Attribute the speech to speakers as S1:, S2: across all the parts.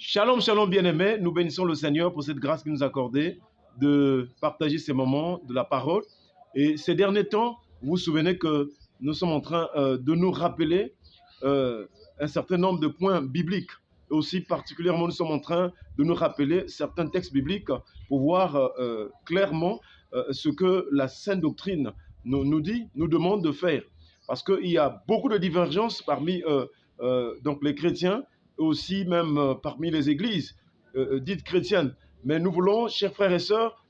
S1: Shalom, shalom bien-aimés, nous bénissons le Seigneur pour cette grâce qu'il nous a accordée de partager ces moments de la parole. Et ces derniers temps, vous vous souvenez que nous sommes en train de nous rappeler un certain nombre de points bibliques. Et aussi particulièrement, nous sommes en train de nous rappeler certains textes bibliques pour voir clairement ce que la Sainte Doctrine nous dit, nous demande de faire. Parce qu'il y a beaucoup de divergences parmi donc les chrétiens, aussi même parmi les églises dites chrétiennes. Mais nous voulons, chers frères et sœurs,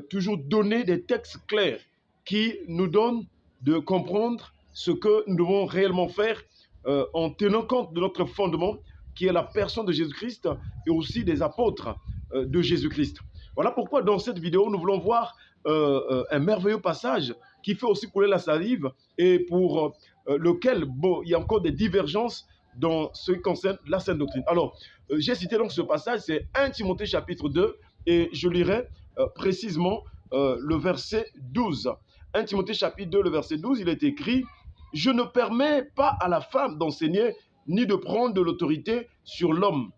S1: toujours donner des textes clairs qui nous donnent de comprendre ce que nous devons réellement faire en tenant compte de notre fondement qui est la personne de Jésus-Christ et aussi des apôtres de Jésus-Christ. Voilà pourquoi dans cette vidéo, nous voulons voir un merveilleux passage qui fait aussi couler la salive et pour lequel il y a encore des divergences dans ce qui concerne la Sainte Doctrine. Alors, j'ai cité donc ce passage, c'est 1 Timothée chapitre 2, et je lirai précisément le verset 12. 1 Timothée chapitre 2, le verset 12, il est écrit « Je ne permets pas à la femme d'enseigner ni de prendre de l'autorité sur l'homme,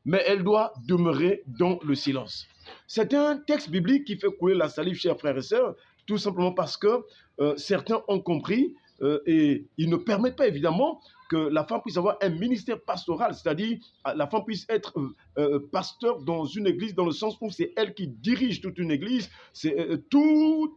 S1: mais elle doit demeurer dans le silence. » C'est un texte biblique qui fait couler la salive, chers frères et sœurs, tout simplement parce que certains ont compris et ils ne permettent pas évidemment que la femme puisse avoir un ministère pastoral, c'est-à-dire la femme puisse être pasteur dans une église, dans le sens où c'est elle qui dirige toute une église, tous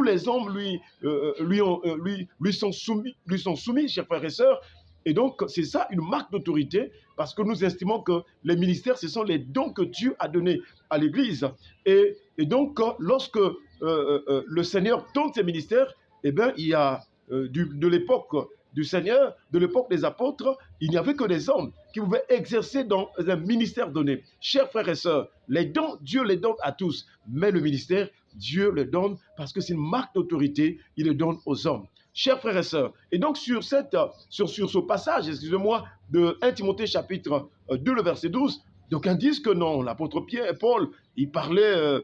S1: les hommes lui sont soumis, chers frères et sœurs. Et donc, c'est ça une marque d'autorité, parce que nous estimons que les ministères, ce sont les dons que Dieu a donnés à l'Église. Et donc, lorsque le Seigneur donne ses ministères, eh bien, il y a de l'époque du Seigneur, de l'époque des apôtres, il n'y avait que des hommes qui pouvaient exercer dans un ministère donné. Chers frères et sœurs, les dons, Dieu les donne à tous, mais le ministère, Dieu le donne parce que c'est une marque d'autorité, il le donne aux hommes. Chers frères et sœurs, et donc sur ce passage, excusez-moi, de 1 Timothée chapitre 2, le verset 12, d'aucuns disent que non, l'apôtre Pierre et Paul, ils parlaient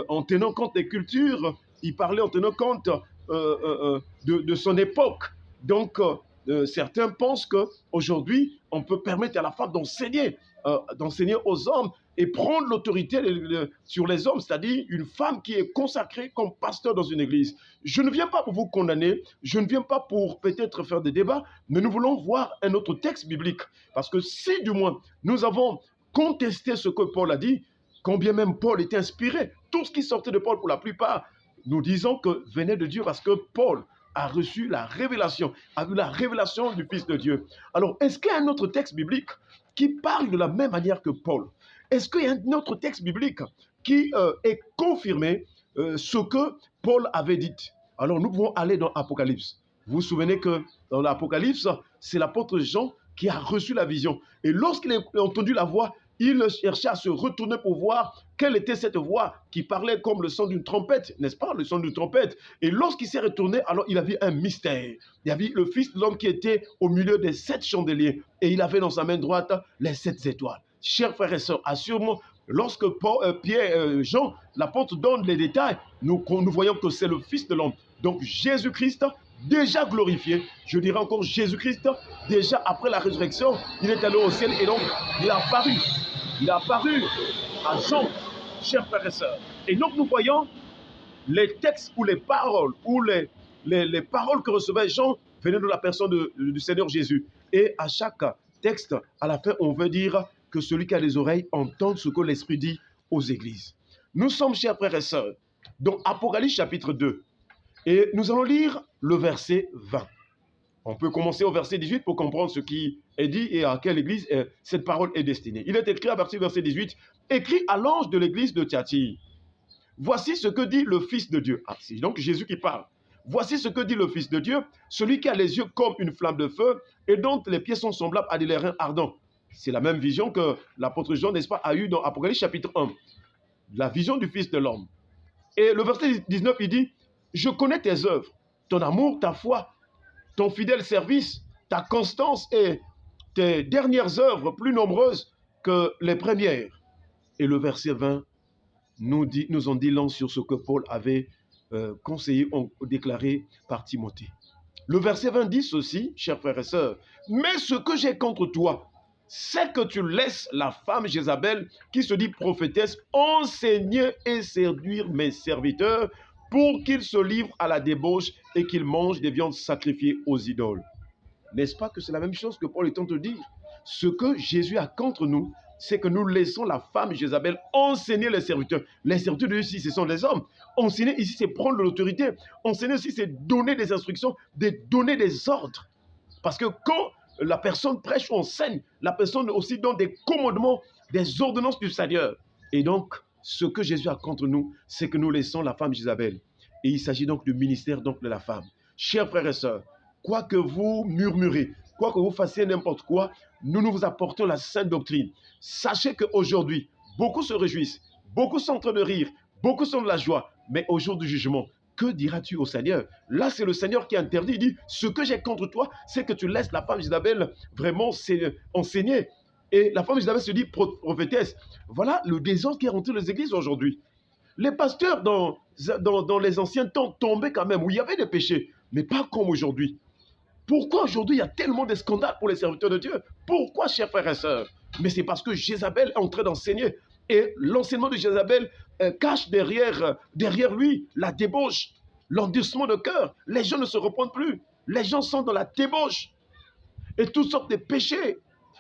S1: en tenant compte des cultures, ils parlaient en tenant compte de son époque. Donc, certains pensent qu'aujourd'hui, on peut permettre à la femme d'enseigner aux hommes et prendre l'autorité sur les hommes, c'est-à-dire une femme qui est consacrée comme pasteur dans une église. Je ne viens pas pour vous condamner, je ne viens pas pour peut-être faire des débats, mais nous voulons voir un autre texte biblique. Parce que si du moins nous avons contesté ce que Paul a dit, combien même Paul était inspiré, tout ce qui sortait de Paul pour la plupart, nous disons que venait de Dieu parce que Paul a reçu la révélation, a vu la révélation du Fils de Dieu. Alors, est-ce qu'il y a un autre texte biblique qui parle de la même manière que Paul? Est-ce qu'il y a un autre texte biblique qui est confirmé ce que Paul avait dit? Alors, nous pouvons aller dans Apocalypse. Vous vous souvenez que dans l'Apocalypse, c'est l'apôtre Jean qui a reçu la vision. Et lorsqu'il a entendu la voix, il cherchait à se retourner pour voir quelle était cette voix qui parlait comme le son d'une trompette, n'est-ce pas, le son d'une trompette. Et lorsqu'il s'est retourné, alors il a vu un mystère. Il y avait le Fils de l'homme qui était au milieu des 7 chandeliers et il avait dans sa main droite les 7 étoiles. Chers frères et sœurs, assurément, lorsque Jean, l'apôtre, donne les détails, nous voyons que c'est le Fils de l'homme. Donc Jésus-Christ, déjà glorifié, je dirais encore Jésus-Christ, déjà après la résurrection, il est allé au ciel et donc il a apparu. Il a apparu à Jean, chers frères et sœurs. Et donc nous voyons les textes ou les paroles, les paroles que recevait Jean venaient de la personne du Seigneur Jésus. Et à chaque texte, à la fin, on veut dire que celui qui a les oreilles entende ce que l'Esprit dit aux églises. Nous sommes, chers frères et sœurs, dans Apocalypse chapitre 2. Et nous allons lire le verset 20. On peut commencer au verset 18 pour comprendre ce qui est dit et à quelle église cette parole est destinée. Il est écrit à partir du verset 18, « Écrit à l'ange de l'église de Thyatire. Voici ce que dit le Fils de Dieu. » C'est donc Jésus qui parle. « Voici ce que dit le Fils de Dieu, celui qui a les yeux comme une flamme de feu et dont les pieds sont semblables à des reins ardents. » C'est la même vision que l'apôtre Jean, n'est-ce pas, a eu dans Apocalypse chapitre 1. La vision du Fils de l'homme. Et le verset 19, il dit, « Je connais tes œuvres, ton amour, ta foi, ton fidèle service, ta constance et tes dernières œuvres plus nombreuses que les premières. » Et le verset 20 nous en dit long sur ce que Paul avait conseillé, déclaré par Timothée. Le verset 20 dit ceci, chers frères et sœurs, « Mais ce que j'ai contre toi, c'est que tu laisses la femme Jézabel, qui se dit prophétesse, enseigner et séduire mes serviteurs pour qu'ils se livrent à la débauche et qu'ils mangent des viandes sacrifiées aux idoles. N'est-ce pas que c'est la même chose que Paul est en train de dire? Ce que Jésus a contre nous, c'est que nous laissons la femme Jézabel enseigner les serviteurs. Les serviteurs de Dieu ici, ce sont les hommes. Enseigner ici, c'est prendre l'autorité. Enseigner ici, c'est donner des instructions, donner des ordres. Parce que quand la personne prêche ou enseigne, la personne aussi donne des commandements, des ordonnances du Seigneur. Et donc, ce que Jésus a contre nous, c'est que nous laissons la femme Jézabel. Et il s'agit donc du ministère donc, de la femme. Chers frères et sœurs, quoi que vous murmurez, quoi que vous fassiez n'importe quoi, nous vous apportons la sainte doctrine. Sachez qu'aujourd'hui, beaucoup se réjouissent, beaucoup sont en train de rire, beaucoup sont de la joie, mais au jour du jugement, que diras-tu au Seigneur? Là, c'est le Seigneur qui interdit. Il dit, ce que j'ai contre toi, c'est que tu laisses la femme Jézabel vraiment enseigner. Et la femme Jézabel se dit prophétesse. Voilà le désordre qui est rentré dans les églises aujourd'hui. Les pasteurs dans les anciens temps tombaient quand même, où il y avait des péchés, mais pas comme aujourd'hui. Pourquoi aujourd'hui il y a tellement de scandales pour les serviteurs de Dieu? Pourquoi, chers frères et sœurs? Mais c'est parce que Jézabel est en train d'enseigner. Et l'enseignement de Jézabel cache derrière lui la débauche, l'endurcissement de cœur. Les gens ne se reprennent plus. Les gens sont dans la débauche. Et toutes sortes de péchés,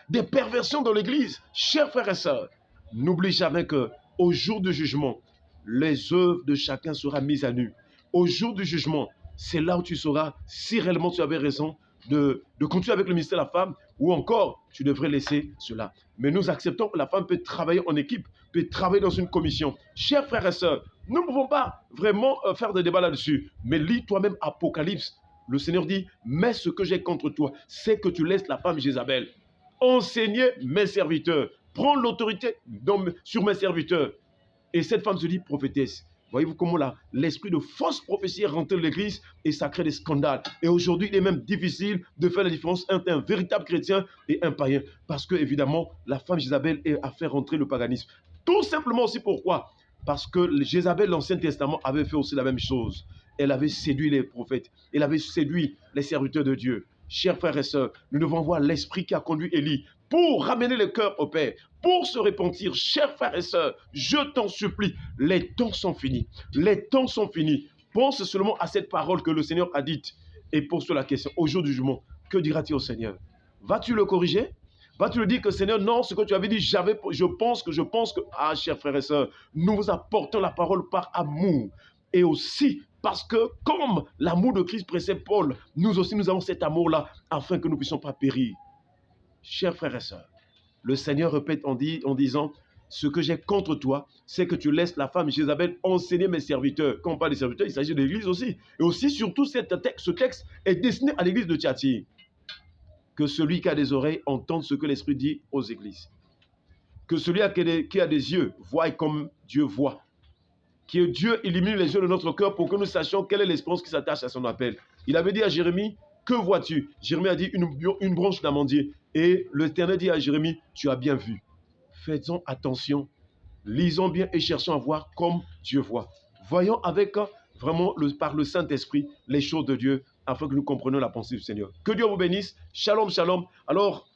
S1: des perversions dans l'église. Chers frères et sœurs, n'oublie jamais qu'au jour du jugement, les œuvres de chacun seront mises à nu. Au jour du jugement, c'est là où tu sauras si réellement tu avais raison de continuer avec le ministère de la femme ou encore tu devrais laisser cela. Mais nous acceptons que la femme peut travailler en équipe, peut travailler dans une commission. Chers frères et sœurs, nous ne pouvons pas vraiment faire des débats là-dessus. Mais lis toi-même Apocalypse. Le Seigneur dit, mais ce que j'ai contre toi, c'est que tu laisses la femme Jézabel enseigner mes serviteurs, prendre l'autorité sur mes serviteurs. Et cette femme se dit prophétesse. Voyez-vous comment l'esprit de fausse prophétie est rentré dans l'église et ça crée des scandales. Et aujourd'hui, il est même difficile de faire la différence entre un véritable chrétien et un païen. Parce que, évidemment, la femme Jézabel a fait rentrer le paganisme. Tout simplement aussi pourquoi? Parce que Jézabel, l'Ancien Testament, avait fait aussi la même chose. Elle avait séduit les prophètes. Elle avait séduit les serviteurs de Dieu. Chers frères et sœurs, nous devons voir l'esprit qui a conduit Élie pour ramener le cœur au Père, pour se repentir. Chers frères et sœurs, je t'en supplie, les temps sont finis. Les temps sont finis. Pense seulement à cette parole que le Seigneur a dite et pose-toi la question. Au jour du jugement, que diras-tu au Seigneur? Vas-tu le corriger? Vas-tu lui dire que Seigneur, non, ce que tu avais dit, je pense que... Ah, chers frères et sœurs, nous vous apportons la parole par amour. Et aussi parce que comme l'amour de Christ précède Paul, nous aussi nous avons cet amour-là afin que nous ne puissions pas périr. Chers frères et sœurs, le Seigneur répète en disant, ce que j'ai contre toi, c'est que tu laisses la femme Jézabel enseigner mes serviteurs. Quand on parle des serviteurs, il s'agit de l'église aussi. Et aussi, surtout, ce texte est destiné à l'église de Thyatire. Que celui qui a des oreilles entende ce que l'Esprit dit aux églises. Que celui qui a des yeux voie comme Dieu voit. Que Dieu illumine les yeux de notre cœur pour que nous sachions quelle est l'espérance qui s'attache à son appel. Il avait dit à Jérémie, que vois-tu? Jérémie a dit une branche d'amandier. Et l'Éternel dit à Jérémie, tu as bien vu. Faisons attention, lisons bien et cherchons à voir comme Dieu voit. Voyons avec vraiment par le Saint-Esprit les choses de Dieu afin que nous comprenions la pensée du Seigneur. Que Dieu vous bénisse. Shalom, shalom. Alors,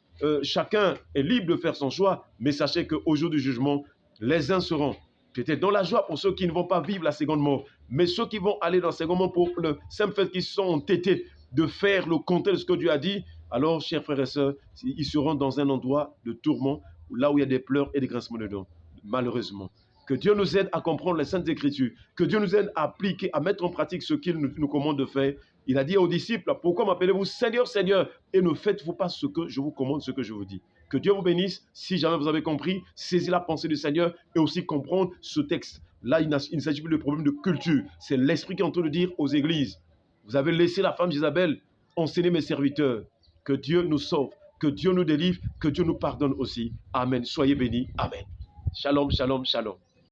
S1: chacun est libre de faire son choix, mais sachez qu'au jour du jugement, les uns seront peut-être dans la joie pour ceux qui ne vont pas vivre la seconde mort, mais ceux qui vont aller dans la seconde mort pour le simple fait qu'ils sont entêtés de faire le contraire de ce que Dieu a dit, alors, chers frères et sœurs, ils seront dans un endroit de tourment, là où il y a des pleurs et des grincements de dents, malheureusement. Que Dieu nous aide à comprendre les Saintes Écritures, que Dieu nous aide à appliquer, à mettre en pratique ce qu'il nous commande de faire. Il a dit aux disciples, pourquoi m'appelez-vous Seigneur, Seigneur, et ne faites-vous pas ce que je vous commande, ce que je vous dis. Que Dieu vous bénisse. Si jamais vous avez compris, saisissez la pensée du Seigneur et aussi comprendre ce texte. Là, il ne s'agit plus de problème de culture. C'est l'Esprit qui est en train de dire aux églises, vous avez laissé la femme Jézabel enseigner mes serviteurs. Que Dieu nous sauve, que Dieu nous délivre, que Dieu nous pardonne aussi. Amen. Soyez bénis. Amen. Shalom, shalom, shalom.